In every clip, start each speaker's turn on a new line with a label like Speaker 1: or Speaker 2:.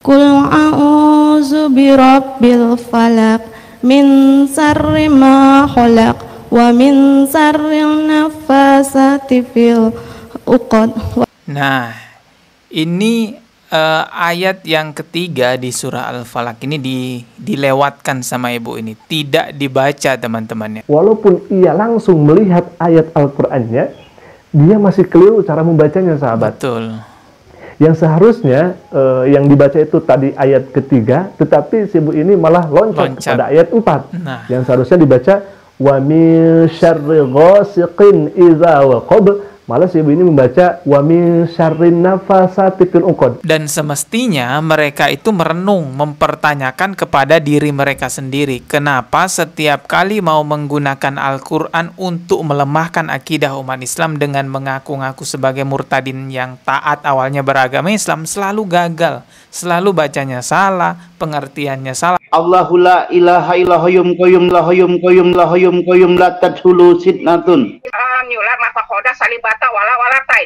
Speaker 1: Qul a'udzu birabbil falaq min syarri ma khalaq wa min syarril naffasati fil 'uqad.
Speaker 2: Nah, ini ayat yang ketiga di surah Al-Falaq ini dilewatkan sama ibu ini, tidak dibaca teman-temannya.
Speaker 3: Walaupun ia langsung melihat ayat Al-Qur'annya, dia masih keliru cara membacanya, sahabat.
Speaker 2: Betul.
Speaker 3: Yang seharusnya yang dibaca itu tadi ayat ketiga, tetapi si ibu ini malah loncat pada ayat 4.
Speaker 2: Nah.
Speaker 3: Yang seharusnya dibaca wa min syarri ghasiqin idza waqab, malah si ibu ini membaca wa min syarrin nafasati fil 'uqad.
Speaker 2: Dan semestinya mereka itu merenung, mempertanyakan kepada diri mereka sendiri, kenapa setiap kali mau menggunakan Al-Quran untuk melemahkan akidah umat Islam dengan mengaku-ngaku sebagai murtadin yang taat awalnya beragama Islam, selalu gagal, selalu bacanya salah, pengertiannya salah.
Speaker 4: Allahu la ilaha illa hayyum qayyum la hayyum qayyum la hayyum qayyum la tadkhulu sitnatun.
Speaker 5: Nyulat mafakoda salibata wala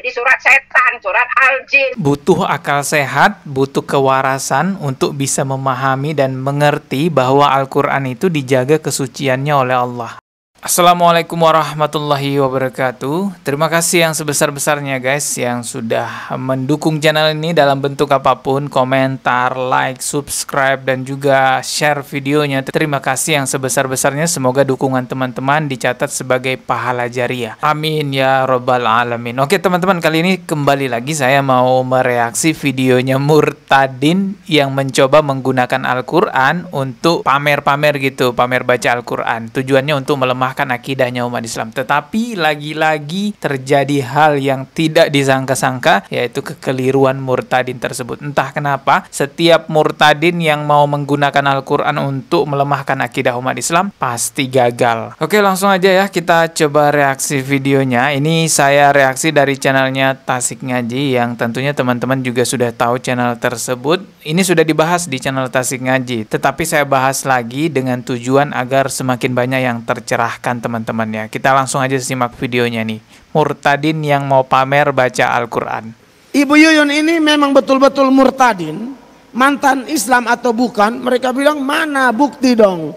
Speaker 5: di surat setan, surat al-jin.
Speaker 2: Butuh akal sehat, butuh kewarasan untuk bisa memahami dan mengerti bahwa Al-Quran itu dijaga kesuciannya oleh Allah. Assalamualaikum warahmatullahi wabarakatuh. Terima kasih yang sebesar-besarnya guys yang sudah mendukung channel ini dalam bentuk apapun, komentar, like, subscribe, dan juga share videonya. Terima kasih yang sebesar-besarnya. Semoga dukungan teman-teman dicatat sebagai pahala jariah. Amin ya robbal alamin. Oke teman-teman, kali ini kembali lagi saya mau mereaksi videonya murtadin yang mencoba menggunakan Al-Quran untuk pamer-pamer gitu, pamer baca Al-Quran. Tujuannya untuk melemahkan akidahnya umat Islam. Tetapi lagi-lagi terjadi hal yang tidak disangka-sangka, yaitu kekeliruan murtadin tersebut. Entah kenapa setiap murtadin yang mau menggunakan Al-Quran untuk melemahkan akidah umat Islam pasti gagal. Oke, langsung aja ya kita coba reaksi videonya. Ini saya reaksi dari channelnya Tasik Ngaji, yang tentunya teman-teman juga sudah tahu channel tersebut. Ini sudah dibahas di channel Tasik Ngaji, tetapi saya bahas lagi dengan tujuan agar semakin banyak yang tercerahkan teman-teman ya. Kita langsung aja simak videonya nih. Murtadin yang mau pamer baca Al-Quran.
Speaker 6: Ibu Yuyun ini memang betul-betul murtadin, mantan Islam atau bukan? Mereka bilang mana bukti dong.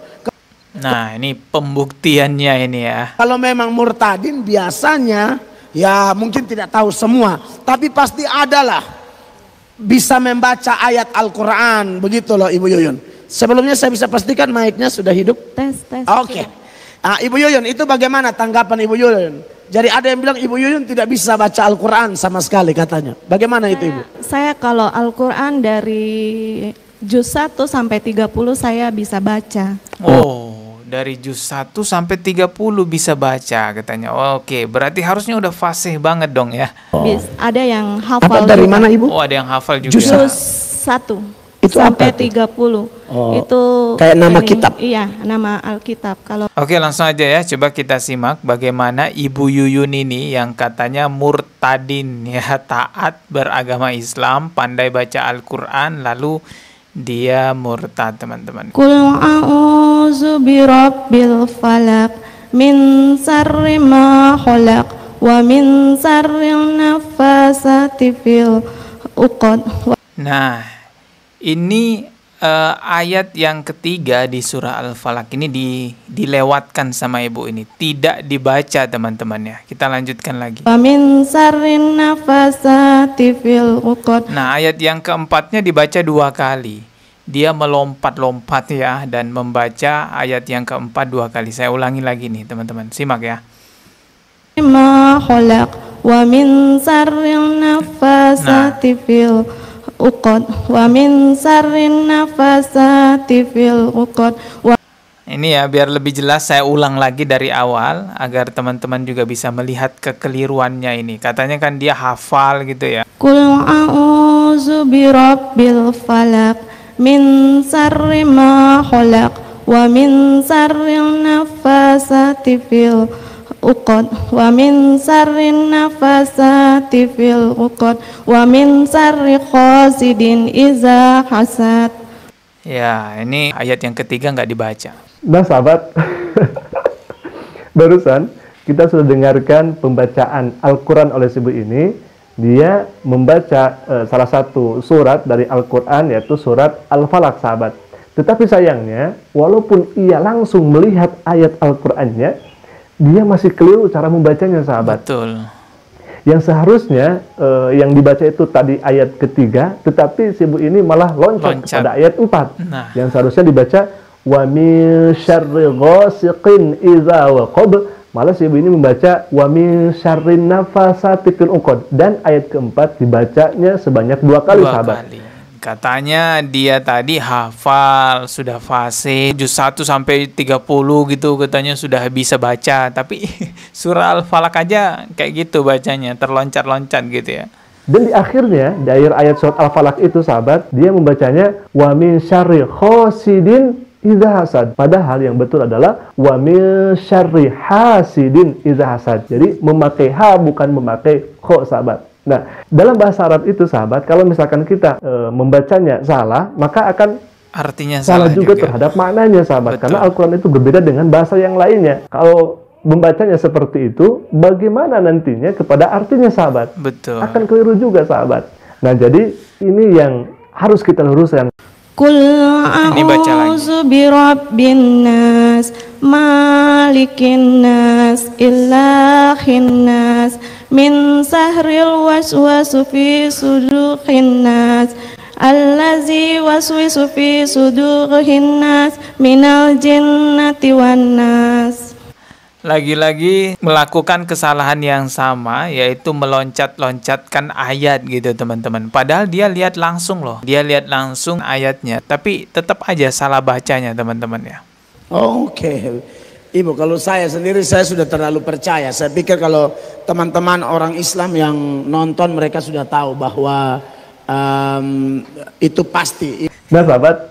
Speaker 2: Nah ini pembuktiannya ini ya.
Speaker 6: Kalau memang murtadin biasanya ya mungkin tidak tahu semua, tapi pasti adalah bisa membaca ayat Al-Quran. Begitu loh Ibu Yuyun. Sebelumnya saya bisa pastikan mic-nya sudah hidup.
Speaker 1: Tes.
Speaker 6: Oke. Nah, Ibu Yuyun, itu bagaimana tanggapan Ibu Yuyun? Jadi ada yang bilang Ibu Yuyun tidak bisa baca Al-Quran sama sekali katanya. Bagaimana itu Ibu?
Speaker 1: Saya kalau Al-Quran dari juz 1 sampai 30 saya bisa baca.
Speaker 2: Oh, dari juz 1 sampai 30 bisa baca katanya. Oke, berarti harusnya udah fasih banget dong ya.
Speaker 1: Ada yang hafal.
Speaker 6: Apa dari
Speaker 1: juga.
Speaker 6: mana Ibu?
Speaker 2: Oh, ada yang hafal juga.
Speaker 6: Juz
Speaker 1: Juz 1
Speaker 6: itu
Speaker 1: sampai
Speaker 6: apa
Speaker 1: 30. Itu
Speaker 6: kayak nama
Speaker 1: ini,
Speaker 6: kitab.
Speaker 1: Iya, nama Alkitab. Kalau
Speaker 2: Oke, langsung aja ya. Coba kita simak bagaimana Ibu Yuyun ini yang katanya murtadin ya, taat beragama Islam, pandai baca Al-Quran, lalu dia murtad teman-teman.
Speaker 1: Qul a'udzu birabbil falaq min syarri ma khalaq wa min syarril naffasati fil 'uqad.
Speaker 2: Nah, ini ayat yang ketiga di surah Al-Falaq ini dilewatkan sama ibu ini, tidak dibaca teman-temannya. Kita lanjutkan lagi.
Speaker 1: Wa min syarrin nafasati fil 'uqad.
Speaker 2: Nah, ayat yang keempatnya dibaca 2 kali. Dia melompat-lompat ya dan membaca ayat yang keempat 2 kali. Saya ulangi lagi nih teman-teman, simak ya.
Speaker 1: Ma khalaq wa min syarril nafasati fil 'uqad wa min syarrin nafasati fil 'uqad.
Speaker 2: Ini ya biar lebih jelas saya ulang lagi dari awal agar teman-teman juga bisa melihat kekeliruannya ini. Katanya kan dia hafal gitu ya.
Speaker 1: Qul a'udzu birabbil falaq min syarri ma khalaq wa min syarril nafasati fil 'uqad wa min syarrin nafasati fil 'uqad wa min syarri hasidin iza hasad.
Speaker 2: Ya, ini ayat yang ketiga nggak dibaca.
Speaker 3: Nah sahabat, barusan kita sudah dengarkan pembacaan Al-Quran oleh si ibu ini, dia membaca salah satu surat dari Al-Quran, yaitu surat Al-Falaq, sahabat. Tetapi sayangnya, walaupun ia langsung melihat ayat Al-Qurannya, dia masih keliru cara membacanya, sahabat.
Speaker 2: Betul.
Speaker 3: Yang seharusnya yang dibaca itu tadi ayat ketiga, tetapi si ibu ini malah loncat pada ayat 4.
Speaker 2: Nah.
Speaker 3: Yang seharusnya dibaca wa min syarri ghasiqin idza waqab. Malah si ibu ini membaca wa min syarrin nafasati fil uqad, dan ayat keempat dibacanya sebanyak 2 kali, sahabat.
Speaker 2: Katanya dia tadi hafal, sudah fase juz 1 sampai 30 gitu, katanya sudah bisa baca, tapi surah Al-Falaq aja kayak gitu bacanya, terloncat-loncat gitu ya.
Speaker 3: Dan di akhirnya, di akhir ayat surat Al-Falaq itu, sahabat, dia membacanya wa min syarri hasidin idza hasad. Padahal yang betul adalah wa min syarri hasidin idza hasad. Jadi memakai ha bukan memakai kho, sahabat. Nah, dalam bahasa Arab itu, sahabat, kalau misalkan kita membacanya salah, maka akan
Speaker 2: artinya
Speaker 3: salah juga terhadap maknanya, sahabat.
Speaker 2: Betul.
Speaker 3: Karena Al-Quran itu berbeda dengan bahasa yang lainnya. Kalau membacanya seperti itu, bagaimana nantinya kepada artinya, sahabat?
Speaker 2: Betul.
Speaker 3: Akan keliru juga, sahabat. Nah, jadi ini yang harus kita luruskan.
Speaker 1: Qul a'udzu birabbin nas, malikin nas, ilahin nas, min sahril waswasu fi sudurin nas, allazi waswisu fi sudurin nas, minal jinnati wan nas.
Speaker 2: Lagi-lagi melakukan kesalahan yang sama, yaitu meloncat-loncatkan ayat gitu, teman-teman. Padahal dia lihat langsung loh, dia lihat langsung ayatnya, tapi tetap aja salah bacanya, teman-teman ya.
Speaker 6: Oke. Ibu, kalau saya sendiri, saya sudah terlalu percaya. Saya pikir kalau teman-teman orang Islam yang nonton, mereka sudah tahu bahwa itu pasti.
Speaker 3: Nah, sahabat,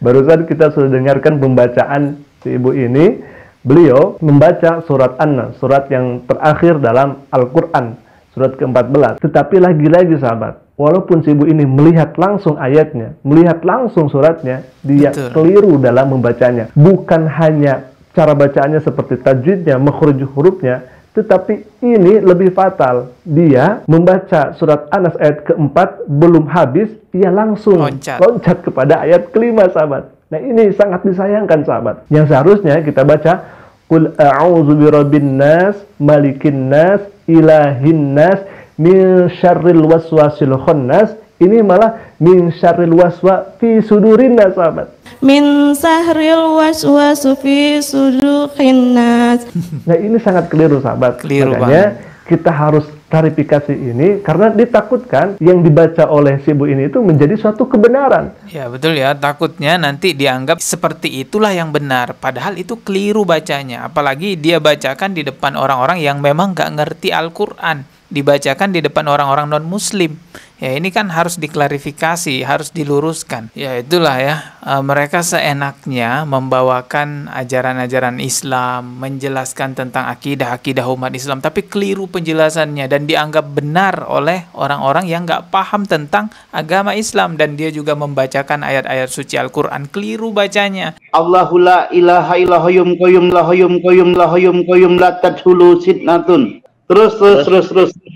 Speaker 3: barusan kita sudah dengarkan pembacaan si ibu ini. Beliau membaca surat An-Nas, surat yang terakhir dalam Al-Quran, surat ke-14. Tetapi lagi-lagi, sahabat, walaupun si ibu ini melihat langsung ayatnya, melihat langsung suratnya, dia keliru dalam membacanya. Bukan hanya cara bacaannya seperti tajwidnya, makhraj hurufnya, tetapi ini lebih fatal. Dia membaca surat An-Nas ayat ke-4, belum habis, ia langsung loncat kepada ayat ke-5, sahabat. Nah, ini sangat disayangkan, sahabat. Yang seharusnya kita baca Qul a'udzu birabbin nas, malikin nas, ilahin nas, min syarril waswasil khannas. Ini malah min syarril waswa fi sudurin nas, sahabat.
Speaker 1: Min sahril waswasu fi sudurin nas.
Speaker 3: Nah, ini sangat keliru, sahabat.
Speaker 2: Keliru.
Speaker 3: Makanya kita harus klarifikasi ini, karena ditakutkan yang dibaca oleh si ibu ini itu menjadi suatu kebenaran.
Speaker 2: Ya, betul ya, takutnya nanti dianggap seperti itulah yang benar, padahal itu keliru bacanya. Apalagi dia bacakan di depan orang-orang yang memang gak ngerti Al-Quran, dibacakan di depan orang-orang non-muslim. Ya, ini kan harus diklarifikasi, harus diluruskan. Ya, itulah ya, mereka seenaknya membawakan ajaran-ajaran Islam, menjelaskan tentang akidah-akidah umat Islam, tapi keliru penjelasannya dan dianggap benar oleh orang-orang yang nggak paham tentang agama Islam, dan dia juga membacakan ayat-ayat suci Al-Quran keliru bacanya.
Speaker 4: Allahu la ilaha illahum qayyum lahum qayyum lahum qayyum la tadkhulu sitnatun. Terus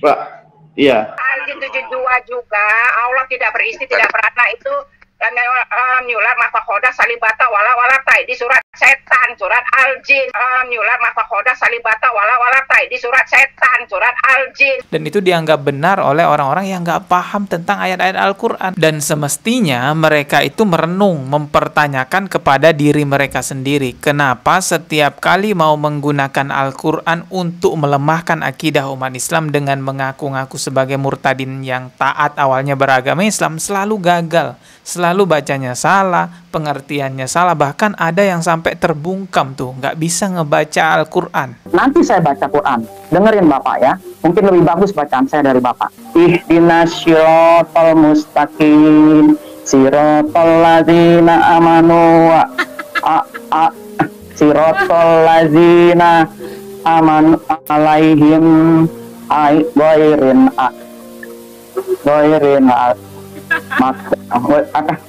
Speaker 4: Pak. Iya.
Speaker 5: Al-Jin 72 juga, Allah tidak beristri, tidak beranak, itu nyulat mafakhoda salibata wala tai di surat setan, surat Al-Jin. Nyulat mafakhoda salibata wala tai di surat setan, surat Al-Jin.
Speaker 2: Dan itu dianggap benar oleh orang-orang yang nggak paham tentang ayat-ayat Al-Quran. Dan semestinya mereka itu merenung, mempertanyakan kepada diri mereka sendiri, kenapa setiap kali mau menggunakan Al-Quran untuk melemahkan akidah umat Islam dengan mengaku-ngaku sebagai murtadin yang taat awalnya beragama Islam, selalu gagal, selalu bacanya salah, pengertiannya salah, bahkan ada yang sampai terbungkam tuh, nggak bisa ngebaca Al-Quran.
Speaker 7: Nanti saya baca Quran, dengerin Bapak ya, mungkin lebih bagus bacaan saya dari Bapak. Ihdinas syiratal mustaqim, siratal ladzina amanu siratal ladzina amanu alaihim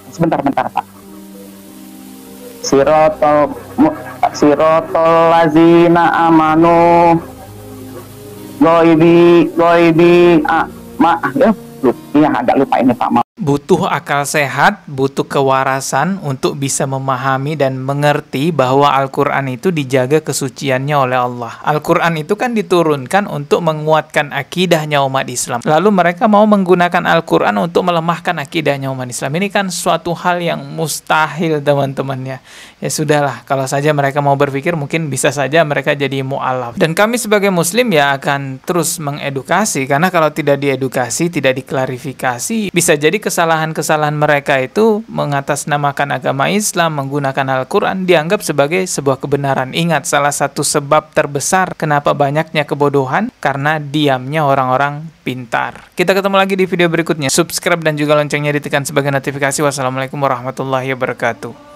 Speaker 7: sebentar Pak. Siratal lazina amanu goibi Maaf ya, agak lupa ini Pak. Maaf.
Speaker 2: Butuh akal sehat, butuh kewarasan untuk bisa memahami dan mengerti bahwa Al-Quran itu dijaga kesuciannya oleh Allah. Al-Quran itu kan diturunkan untuk menguatkan akidahnya umat Islam. Lalu mereka mau menggunakan Al-Quran untuk melemahkan akidahnya umat Islam. Ini kan suatu hal yang mustahil, teman-teman ya. Ya sudahlah, kalau saja mereka mau berpikir, mungkin bisa saja mereka jadi mu'alaf. Dan kami sebagai muslim ya akan terus mengedukasi, karena kalau tidak diedukasi, tidak diklarifikasi, bisa jadi kesalahan-kesalahan mereka itu mengatasnamakan agama Islam, menggunakan Al-Quran, dianggap sebagai sebuah kebenaran. Ingat, salah satu sebab terbesar kenapa banyaknya kebodohan, karena diamnya orang-orang pintar. Kita ketemu lagi di video berikutnya. Subscribe dan juga loncengnya ditekan sebagai notifikasi. Wassalamualaikum warahmatullahi wabarakatuh.